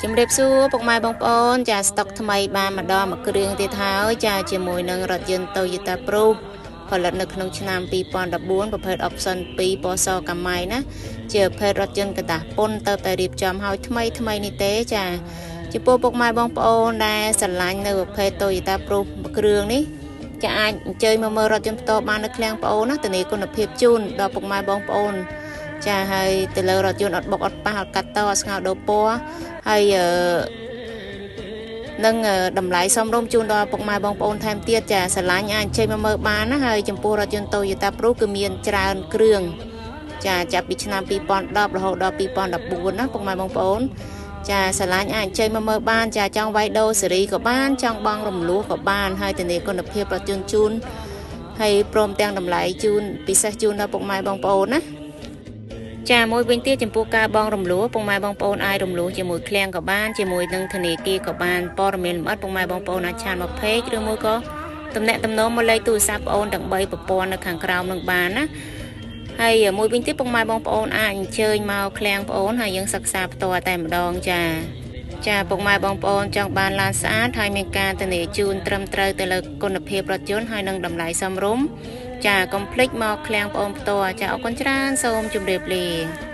ជំរាបសួរពុកម៉ែបងប្អូនចាស្តុកថ្មីបានមកដល់មួយគ្រឿងទៀតហើយចាជាមួយនឹងរថយន្ត Toyota Proof ផលិតនៅក្នុងឆ្នាំ2014ប្រភេទ Option 2 ពណ៌សកាម៉ៃណាជាប្រភេទរថយន្តកតាពុនទៅតែរៀបចំឲ្យថ្មីនេះទេចាចំពោះពុកម៉ែបងប្អូនដែលស្រឡាញ់នៅប្រភេទ Toyota Proof មួយគ្រឿងនេះចាអាចអញ្ជើញមកមើលរថយន្តផ្ទាល់បាននៅឃ្លាំងប្អូនណាធានាគុណភាពជូនដល់ពុកម៉ែបងប្អូនចាហើយទៅលើរថយន្តអត់បុកអត់ប៉ះអត់កាត់តអត់ស្ងោដូរពណ៌ហើយនឹងតម្លៃសមរម្យជូនដល់ពុកម៉ែបងប្អូនថែមទៀតចាស្រឡាញ់អាចអញ្ជើញមកមើលបានណាហើយចំពោះរថយន្ត Toyota Proof គឺមានច្រើនគ្រឿងចាចាប់ពីឆ្នាំ2010រហូតដល់2014ណាពុកម៉ែបងប្អូនចាស្រឡាញ់អាចអញ្ជើញមកមើលបានចាចង់វាយដូរសេរីក៏បានចង់បង់រំលោះក៏បានហើយធានាគុណភាពរថយន្តជូនហើយព្រមទាំងតម្លៃជូនពិសេសជូនដល់ពុកម៉ែបងប្អូនណាចាមួយវិញទៀតចំពោះការបងរំលោះពុកម៉ែបងប្អូនអាចរំលោះជាមួយឃ្លាំងក៏បានជាមួយនឹងធនាគារក៏បានព័ត៌មានលម្អិតពុកម៉ែបងប្អូនអាចឆានមកពេកឬមួយក៏ទំនាក់ទំនងមកលេខទូរស័ព្ទបងប្អូនទាំង3ប្រព័ន្ធនៅខាងក្រោមនឹងបានណាហើយមួយវិញទៀតពុកម៉ែបងប្អូនអាចអញ្ជើញមកឃ្លាំងបងប្អូនហើយយើងសិក្សាផ្ទាល់តែម្ដងចាពុកម៉ែបងប្អូនចង់បានឡានស្អាតហើយមានការធានាជូនត្រឹមត្រូវទៅលើគុណភាពរថយន្តហើយនឹងតម្លៃសមរម្យចាកុំភ្លេចមកឃ្លាំងបងប្អូនផ្ទាល់ចាអរគុណច្រើនសូមជម្រាបលា